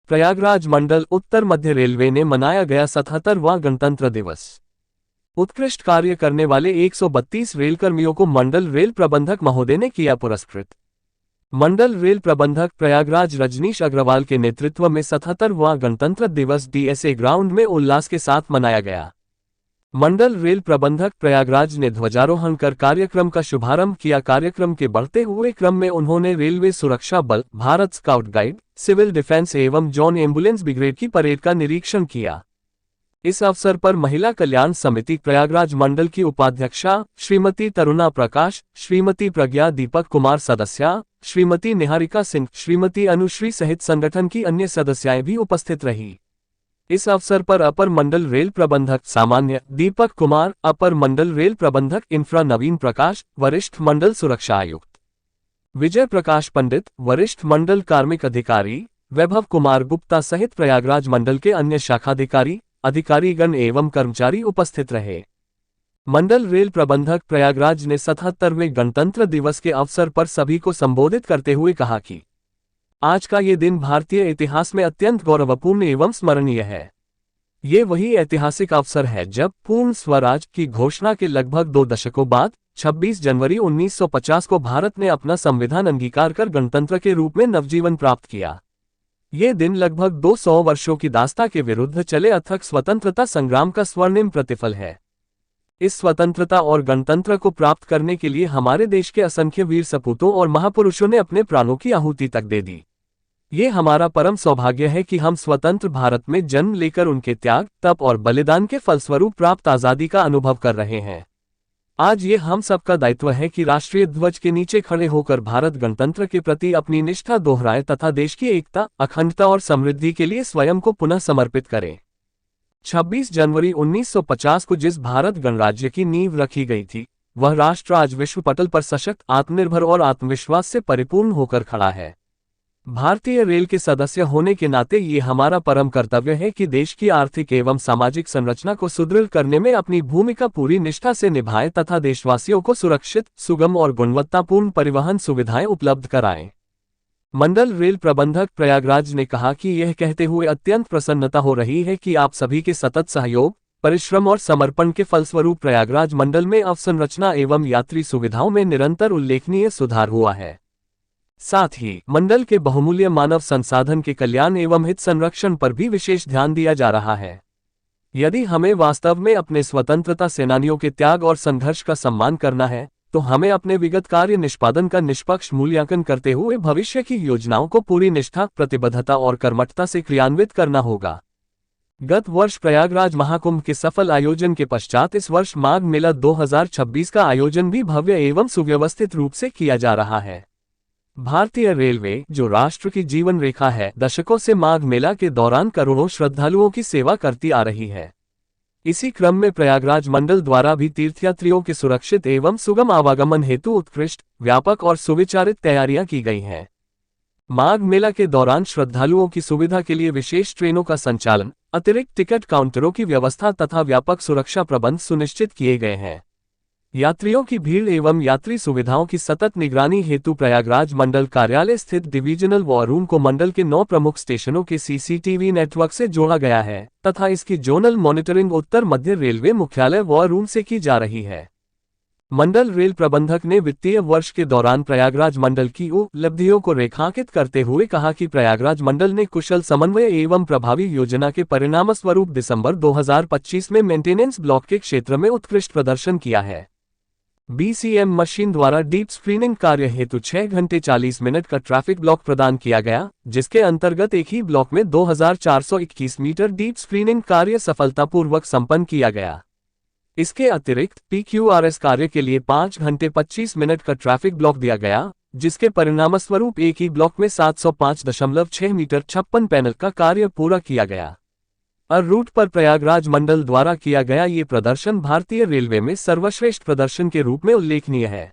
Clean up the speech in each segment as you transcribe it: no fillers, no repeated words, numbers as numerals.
प्रयागराज मंडल उत्तर मध्य railway ने मनाया गया 77वां गणतंत्र दिवस। उत्कृष्ट कार्य करने वाले 132 रेलकर्मियों को मंडल रेल प्रबंधक महोदय ने किया पुरस्कृत। मंडल रेल प्रबंधक प्रयागराज रजनीश अग्रवाल के नेतृत्व में 77वां गणतंत्र दिवस डीएसए ग्राउंड में उल्लास के साथ मनाया गया। मंडल रेल प्रबंधक प्रयागराज ने ध्वजारोहण कर कार्यक्रम का शुभारंभ किया। कार्यक्रम के बढ़ते हुए क्रम में उन्होंने रेलवे सुरक्षा बल, भारत स्काउट गाइड, सिविल डिफेंस एवं जॉन एम्बुलेंस ब्रिगेड की परेड का निरीक्षण किया। इस अवसर पर महिला कल्याण समिति प्रयागराज मंडल की उपाध्यक्षा श्रीमती तरुणा प्रकाश, श्रीमती प्रज्ञा दीपक कुमार सदस्या, श्रीमती निहारिका सिंह, श्रीमती अनुश्री सहित संगठन की अन्य सदस्याएं भी उपस्थित रही। इस अवसर पर अपर मंडल रेल प्रबंधक सामान्य दीपक कुमार, अपर मंडल रेल प्रबंधक इंफ्रा नवीन प्रकाश, वरिष्ठ मंडल सुरक्षा आयुक्त विजय प्रकाश पंडित, वरिष्ठ मंडल कार्मिक अधिकारी वैभव कुमार गुप्ता सहित प्रयागराज मंडल के अन्य शाखाधिकारी, अधिकारीगण एवं कर्मचारी उपस्थित रहे। मंडल रेल प्रबंधक प्रयागराज ने 77वें गणतंत्र दिवस के अवसर पर सभी को संबोधित करते हुए कहा कि आज का ये दिन भारतीय इतिहास में अत्यंत गौरवपूर्ण एवं स्मरणीय है। ये वही ऐतिहासिक अवसर है जब पूर्ण स्वराज की घोषणा के लगभग 2 दशकों बाद 26 जनवरी 1950 को भारत ने अपना संविधान अंगीकार कर गणतंत्र के रूप में नवजीवन प्राप्त किया। ये दिन लगभग 200 वर्षों की दास्ता के विरुद्ध चले अथक स्वतंत्रता संग्राम का स्वर्णिम प्रतिफल है। इस स्वतंत्रता और गणतंत्र को प्राप्त करने के लिए हमारे देश के असंख्य वीर सपूतों और महापुरुषों ने अपने प्राणों की आहुति तक दे दी। ये हमारा परम सौभाग्य है कि हम स्वतंत्र भारत में जन्म लेकर उनके त्याग, तप और बलिदान के फलस्वरूप प्राप्त आजादी का अनुभव कर रहे हैं। आज ये हम सबका दायित्व है कि राष्ट्रीय ध्वज के नीचे खड़े होकर भारत गणतंत्र के प्रति अपनी निष्ठा दोहराए तथा देश की एकता, अखंडता और समृद्धि के लिए स्वयं को पुनः समर्पित करें। 26 जनवरी 1950 को जिस भारत गणराज्य की नींव रखी गई थी, वह राष्ट्र आज विश्व पटल पर सशक्त, आत्मनिर्भर और आत्मविश्वास से परिपूर्ण होकर खड़ा है। भारतीय रेल के सदस्य होने के नाते ये हमारा परम कर्तव्य है कि देश की आर्थिक एवं सामाजिक संरचना को सुदृढ़ करने में अपनी भूमिका पूरी निष्ठा से निभाएं तथा देशवासियों को सुरक्षित, सुगम और गुणवत्तापूर्ण परिवहन सुविधाएं उपलब्ध कराएं। मंडल रेल प्रबंधक प्रयागराज ने कहा कि यह कहते हुए अत्यंत प्रसन्नता हो रही है कि आप सभी के सतत सहयोग, परिश्रम और समर्पण के फलस्वरूप प्रयागराज मंडल में अवसंरचना एवं यात्री सुविधाओं में निरंतर उल्लेखनीय सुधार हुआ है। साथ ही मंडल के बहुमूल्य मानव संसाधन के कल्याण एवं हित संरक्षण पर भी विशेष ध्यान दिया जा रहा है। यदि हमें वास्तव में अपने स्वतंत्रता सेनानियों के त्याग और संघर्ष का सम्मान करना है, तो हमें अपने विगत कार्य निष्पादन का निष्पक्ष मूल्यांकन करते हुए भविष्य की योजनाओं को पूरी निष्ठा, प्रतिबद्धता और कर्मठता से क्रियान्वित करना होगा। गत वर्ष प्रयागराज महाकुंभ के सफल आयोजन के पश्चात इस वर्ष माघ मेला 2026 का आयोजन भी भव्य एवं सुव्यवस्थित रूप से किया जा रहा है। भारतीय रेलवे, जो राष्ट्र की जीवन रेखा है, दशकों से माघ मेला के दौरान करोड़ों श्रद्धालुओं की सेवा करती आ रही है। इसी क्रम में प्रयागराज मंडल द्वारा भी तीर्थयात्रियों के सुरक्षित एवं सुगम आवागमन हेतु उत्कृष्ट, व्यापक और सुविचारित तैयारियां की गई हैं। माघ मेला के दौरान श्रद्धालुओं की सुविधा के लिए विशेष ट्रेनों का संचालन, अतिरिक्त टिकट काउंटरों की व्यवस्था तथा व्यापक सुरक्षा प्रबंध सुनिश्चित किए गए हैं। यात्रियों की भीड़ एवं यात्री सुविधाओं की सतत निगरानी हेतु प्रयागराज मंडल कार्यालय स्थित डिवीजनल वॉर रूम को मंडल के 9 प्रमुख स्टेशनों के सीसीटीवी नेटवर्क से जोड़ा गया है तथा इसकी जोनल मॉनिटरिंग उत्तर मध्य रेलवे मुख्यालय वॉर रूम से की जा रही है। मंडल रेल प्रबंधक ने वित्तीय वर्ष के दौरान प्रयागराज मंडल की उपलब्धियों को रेखांकित करते हुए कहा कि प्रयागराज मंडल ने कुशल समन्वय एवं प्रभावी योजना के परिणामस्वरूप दिसंबर 2025 में मेंटेनेंस ब्लॉक के क्षेत्र में उत्कृष्ट प्रदर्शन किया है। बीसीएम मशीन द्वारा डीप स्क्रीनिंग कार्य हेतु 6 घंटे 40 मिनट का ट्रैफिक ब्लॉक प्रदान किया गया, जिसके अंतर्गत एक ही ब्लॉक में 2421 मीटर डीप स्क्रीनिंग कार्य सफलतापूर्वक संपन्न किया गया। इसके अतिरिक्त पीक्यूआरएस कार्य के लिए 5 घंटे 25 मिनट का ट्रैफिक ब्लॉक दिया गया, जिसके परिणामस्वरूप एक ही ब्लॉक में 705.6 मीटर 56 पैनल का कार्य पूरा किया गया। और रूट पर प्रयागराज मंडल द्वारा किया गया ये प्रदर्शन भारतीय रेलवे में सर्वश्रेष्ठ प्रदर्शन के रूप में उल्लेखनीय है।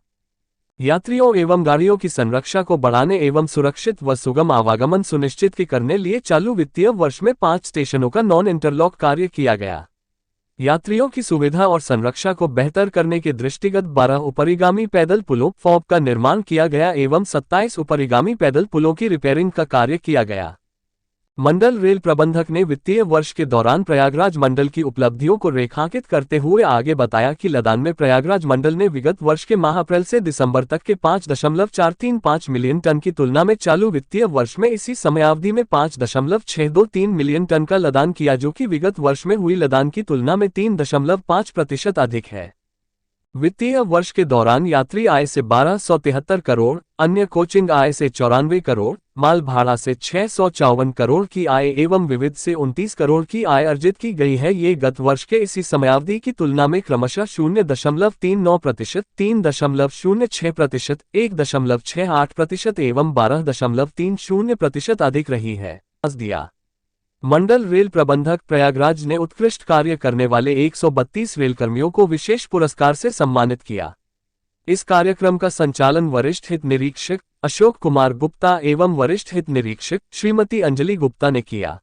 यात्रियों एवं गाड़ियों की संरक्षा को बढ़ाने एवं सुरक्षित व सुगम आवागमन सुनिश्चित करने लिए चालू वित्तीय वर्ष में 5 स्टेशनों का नॉन इंटरलॉक कार्य किया गया। यात्रियों की सुविधा और संरक्षा को बेहतर करने के दृष्टिगत 12 उपरिगामी पैदल पुलों फॉब का निर्माण किया गया एवं 27 उपरिगामी पैदल पुलों की रिपेयरिंग का कार्य किया गया। मंडल रेल प्रबंधक ने वित्तीय वर्ष के दौरान प्रयागराज मंडल की उपलब्धियों को रेखांकित करते हुए आगे बताया कि लदान में प्रयागराज मंडल ने विगत वर्ष के माह अप्रैल से दिसंबर तक के 5.435 मिलियन टन की तुलना में चालू वित्तीय वर्ष में इसी समयावधि में 5.623 मिलियन टन का लदान किया, जो कि विगत वर्ष में हुई लदान की तुलना में 3.5% अधिक है। वित्तीय वर्ष के दौरान यात्री आय से 1273 करोड़, अन्य कोचिंग आय से 94 करोड़, माल भाड़ा से 654 करोड़ की आय एवं विविध से 29 करोड़ की आय अर्जित की गई है। ये गत वर्ष के इसी समयावधि की तुलना में क्रमशः 0.39%, 3.06%, 1.68% एवं 12.30% अधिक रही है। दिया मंडल रेल प्रबंधक प्रयागराज ने उत्कृष्ट कार्य करने वाले 132 रेलकर्मियों को विशेष पुरस्कार से सम्मानित किया। इस कार्यक्रम का संचालन वरिष्ठ हित निरीक्षक अशोक कुमार गुप्ता एवं वरिष्ठ हित निरीक्षक श्रीमती अंजलि गुप्ता ने किया।